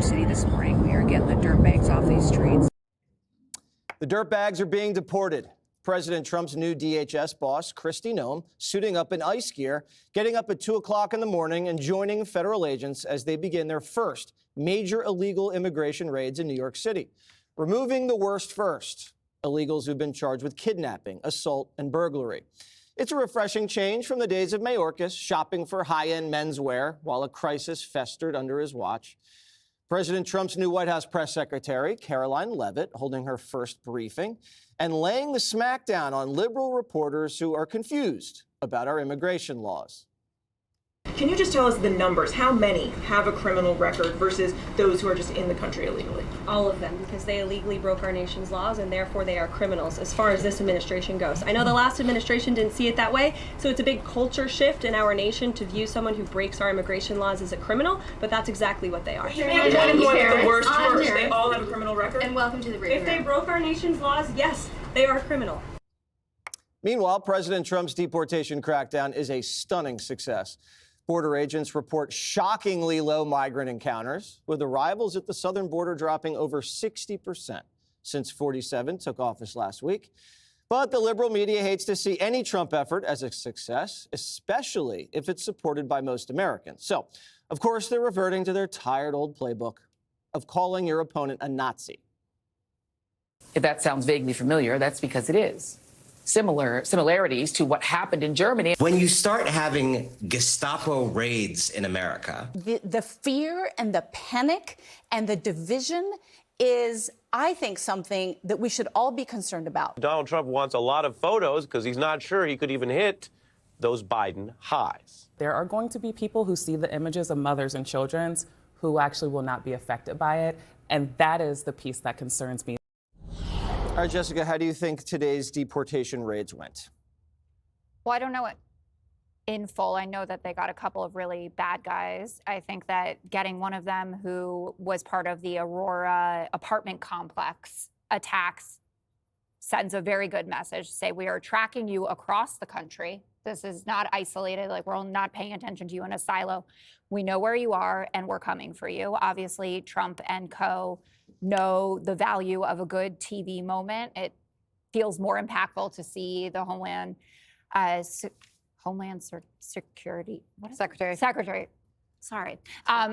York City this morning. We are getting the dirtbags off these streets. The dirtbags are being deported. President Trump's new DHS boss, Kristi Noem, suiting up in ICE gear, getting up at 2 o'clock in the morning and joining federal agents as they begin their first major illegal immigration raids in New York City. Removing the worst first, illegals who've been charged with kidnapping, assault, and burglary. It's a refreshing change from the days of Mayorkas shopping for high-end menswear while a crisis festered under his watch. President Trump's new White House press secretary, Caroline Leavitt, holding her first briefing and laying the smackdown on liberal reporters who are confused about our immigration laws. Can you just tell us the numbers? How many have a criminal record versus those who are just in the country illegally? All of them, because they illegally broke our nation's laws and therefore they are criminals as far as this administration goes. I know the last administration didn't see it that way, so it's a big culture shift in our nation to view someone who breaks our immigration laws as a criminal, but that's exactly what they are. You're going with the worst first. They all have a criminal record? And welcome to the briefing. If they broke our nation's laws, yes, they are a criminal. Meanwhile, President Trump's deportation crackdown is a stunning success. Border agents report shockingly low migrant encounters, with arrivals at the southern border dropping over 60% since 47 took office last week. But the liberal media hates to see any Trump effort as a success, especially if it's supported by most Americans. So, of course, they're reverting to their tired old playbook of calling your opponent a Nazi. If that sounds vaguely familiar, that's because it is. Similarities to what happened in Germany. When you start having Gestapo raids in America, the fear and the panic and the division is, I think, something that we should all be concerned about. Donald Trump wants a lot of photos because he's not sure he could even hit those Biden highs. There are going to be people who see the images of mothers and children who actually will not be affected by it. And that is the piece that concerns me. All right, Jessica, how do you think today's deportation raids went? Well, I don't know it in full. I know that they got a couple of really bad guys. I think that getting one of them who was part of the Aurora apartment complex attacks sends a very good message. Say, we are tracking you across the country. This is not isolated, like we're not paying attention to you in a silo. We know where you are and we're coming for you. Obviously, Trump and co know the value of a good TV moment. It feels more impactful to see the Homeland Security Secretary. Sorry.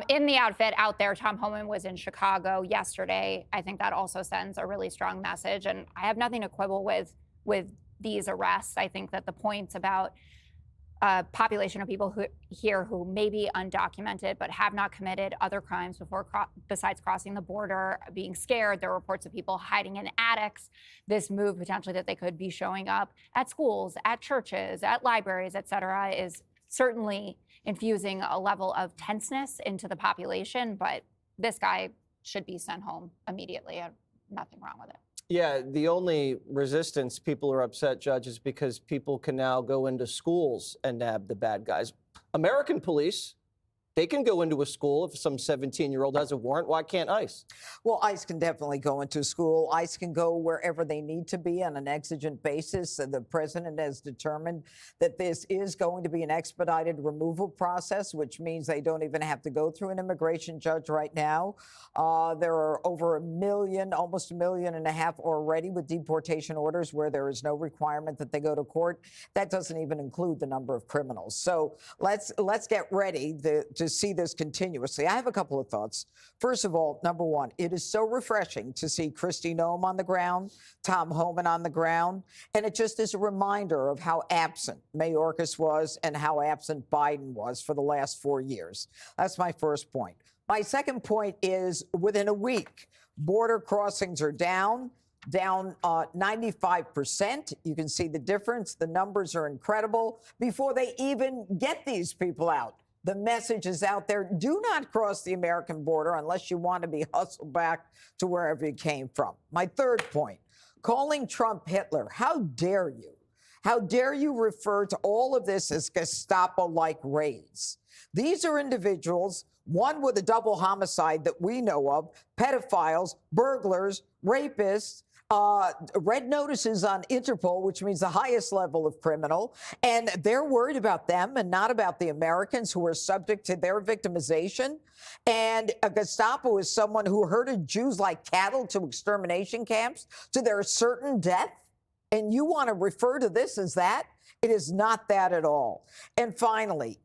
In the outfit out there. Tom Homan was in Chicago yesterday. I think that also sends a really strong message. And I have nothing to quibble with these arrests. I think that the points about a population of people who may be undocumented but have not committed other crimes before besides crossing the border, being scared. There are reports of people hiding in attics. This move potentially that they could be showing up at schools, at churches, at libraries, et cetera, is certainly infusing a level of tenseness into the population. But this guy should be sent home immediately. Nothing wrong with it. Yeah, the only resistance people are upset, Judge, is because people can now go into schools and nab the bad guys. American police, they can go into a school if some 17-year-old has a warrant. Why can't ICE? Well, ICE can definitely go into school. ICE can go wherever they need to be on an exigent basis. The president has determined that this is going to be an expedited removal process, which means they don't even have to go through an immigration judge right now. There are over 1 million, almost 1.5 million already with deportation orders where there is no requirement that they go to court. That doesn't even include the number of criminals. So let's get ready to see this continuously. I have a couple of thoughts. First of all, number one, it is so refreshing to see Kristi Noem on the ground, Tom Homan on the ground, and it just is a reminder of how absent Mayorkas was and how absent Biden was for the last 4 years. That's my first point. My second point is within a week, border crossings are down 95%. You can see the difference. The numbers are incredible. Before they even get these people out, the message is out there. Do not cross the American border unless you want to be hustled back to wherever you came from. My third point, calling Trump Hitler. How dare you? How dare you refer to all of this as Gestapo-like raids? These are individuals, one with a double homicide that we know of, pedophiles, burglars, rapists, red notices on Interpol, which means the highest level of criminal, and they're worried about them and not about the Americans who are subject to their victimization. And a Gestapo is someone who herded Jews like cattle to extermination camps to their certain death. And you want to refer to this as that? It is not that at all. And finally,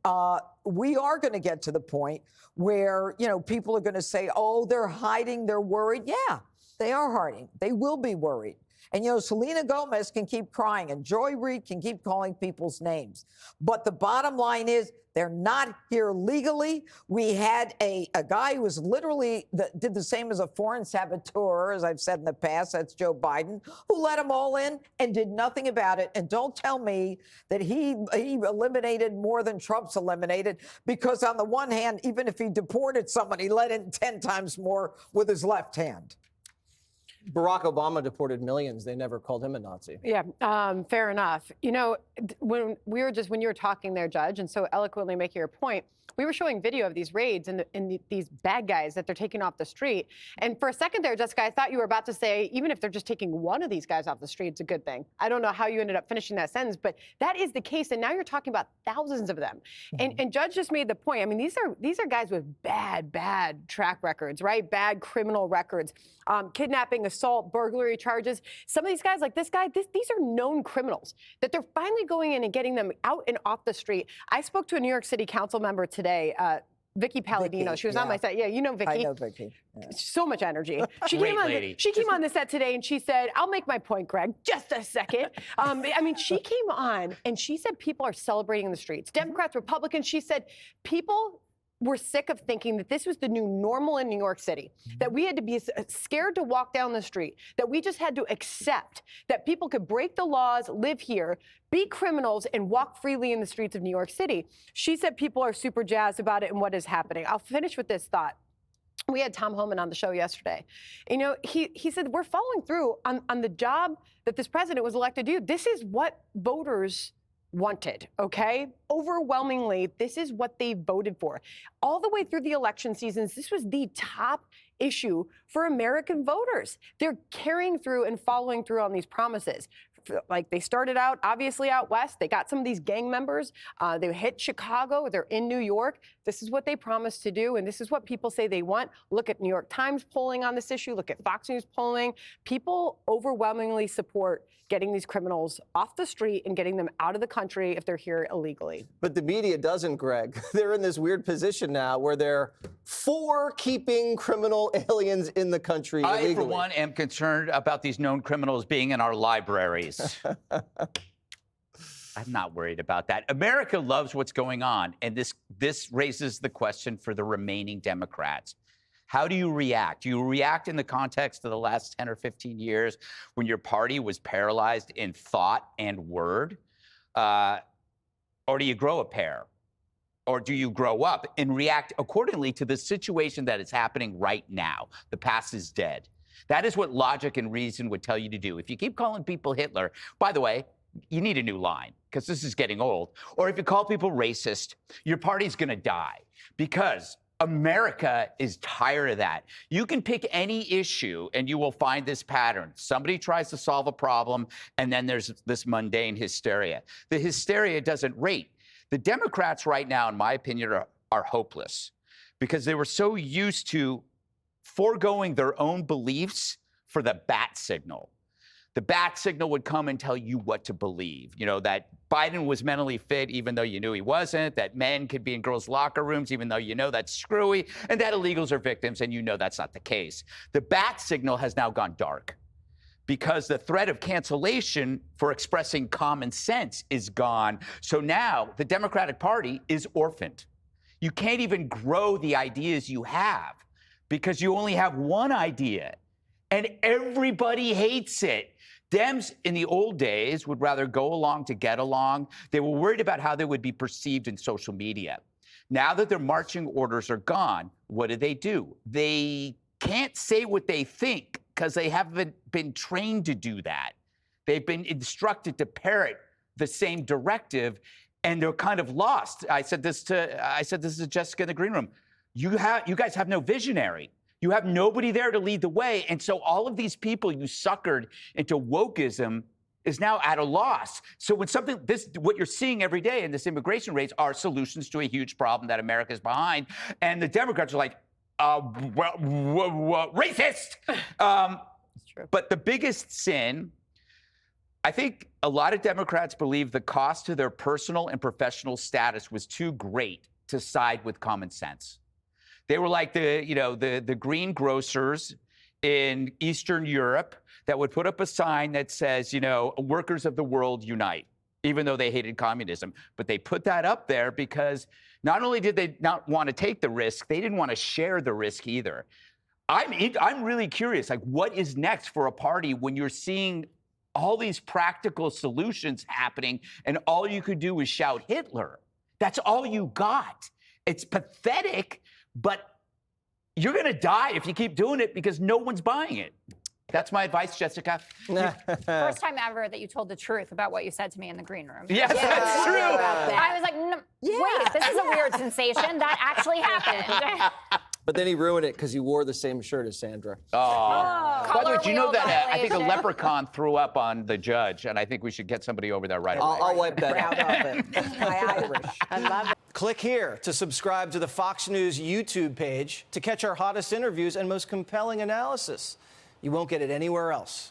we are going to get to the point where, people are going to say, oh, they're hiding, they're worried. Yeah, they are hiding. They will be worried. And, Selena Gomez can keep crying and Joy Reid can keep calling people's names. But the bottom line is they're not here legally. We had a guy who was literally did the same as a foreign saboteur, as I've said in the past. That's Joe Biden, who let them all in and did nothing about it. And don't tell me that he eliminated more than Trump's eliminated, because on the one hand, even if he deported someone, he let in 10 times more with his left hand. Barack Obama deported millions. They never called him a Nazi. Yeah, fair enough. When you were talking there, Judge, and so eloquently making your point, we were showing video of these raids and these bad guys that they're taking off the street. And for a second there, Jessica, I thought you were about to say, even if they're just taking one of these guys off the street, it's a good thing. I don't know how you ended up finishing that sentence, but that is the case. And now you're talking about thousands of them. And Judge just made the point. I mean, these are guys with bad track records, right? Bad criminal records, kidnapping, assault, burglary charges. Some of these guys, like this guy, these are known criminals that they're finally going in and getting them out and off the street. I spoke to a New York City council member today, Vicky Palladino. She was on my set. Yeah, you know Vicky. I know Vicky. Yeah. So much energy. She came on the set today and she said, "I'll make my point, Greg. Just a second." She came on and she said people are celebrating in the streets. Democrats, Republicans. She said people were sick of thinking that this was the new normal in New York City, that we had to be scared to walk down the street, that we just had to accept that people could break the laws, live here, be criminals, and walk freely in the streets of New York City. She said people are super jazzed about it and what is happening. I'll finish with this thought. We had Tom Homan on the show yesterday. He said, we're following through on the job that this president was elected to do. This is what voters wanted, okay? Overwhelmingly, this is what they voted for. All the way through the election seasons, this was the top issue for American voters. They're carrying through and following through on these promises. Like, they started out, obviously, out west. They got some of these gang members. They hit Chicago. They're in New York. This is what they promised to do, and this is what people say they want. Look at New York Times polling on this issue. Look at Fox News polling. People overwhelmingly support getting these criminals off the street and getting them out of the country if they're here illegally. But the media doesn't, Greg. They're in this weird position now where they're for keeping criminal aliens in the country illegally. I, for one, am concerned about these known criminals being in our libraries. I'm not worried about that. America loves what's going on, and this raises the question for the remaining Democrats. How do you react? Do you react in the context of the last 10 or 15 years when your party was paralyzed in thought and word? Or do you grow a pair? Or do you grow up and react accordingly to the situation that is happening right now? The past is dead. That is what logic and reason would tell you to do. If you keep calling people Hitler, by the way, you need a new line because this is getting old. Or if you call people racist, your party's going to die because America is tired of that. You can pick any issue and you will find this pattern. Somebody tries to solve a problem and then there's this mundane hysteria. The hysteria doesn't rate. The Democrats right now, in my opinion, are hopeless because they were so used to foregoing their own beliefs for the bat signal. The bat signal would come and tell you what to believe. You know, that Biden was mentally fit even though you knew he wasn't, that men could be in girls' locker rooms even though you know that's screwy, and that illegals are victims and you know that's not the case. The bat signal has now gone dark because the threat of cancellation for expressing common sense is gone. So now the Democratic Party is orphaned. You can't even grow the ideas you have because you only have one idea and everybody hates it. Dems in the old days would rather go along to get along. They were worried about how they would be perceived in social media. Now that their marching orders are gone, what do? They can't say what they think because they haven't been trained to do that. They've been instructed to parrot the same directive, and they're kind of lost. I said this to Jessica in the green room. You guys have no visionary. You have nobody there to lead the way. And so all of these people you suckered into wokeism is now at a loss. So when what you're seeing every day in this immigration rates are solutions to a huge problem that America's behind. And the Democrats are like, racist. But the biggest sin, I think a lot of Democrats believe the cost to their personal and professional status was too great to side with common sense. They were like the greengrocers in Eastern Europe that would put up a sign that says, workers of the world unite, even though they hated communism. But they put that up there because not only did they not want to take the risk, they didn't want to share the risk either. I'm really curious, like, what is next for a party when you're seeing all these practical solutions happening and all you could do is shout Hitler? That's all you got. It's pathetic, but you're going to die if you keep doing it because no one's buying it. That's my advice, Jessica. First time ever that you told the truth about what you said to me in the green room. Yes, that's true. I was like, no, wait, this is a weird sensation. That actually happened. But then he ruined it because he wore the same shirt as Sandra. Oh. By the way, do you know Color that wheel I think a violation. leprechaun threw up on the judge, and I think we should get somebody over there right away. I'll wipe that Proud out. of it. My Irish. I love it. Click here to subscribe to the Fox News YouTube page to catch our hottest interviews and most compelling analysis. You won't get it anywhere else.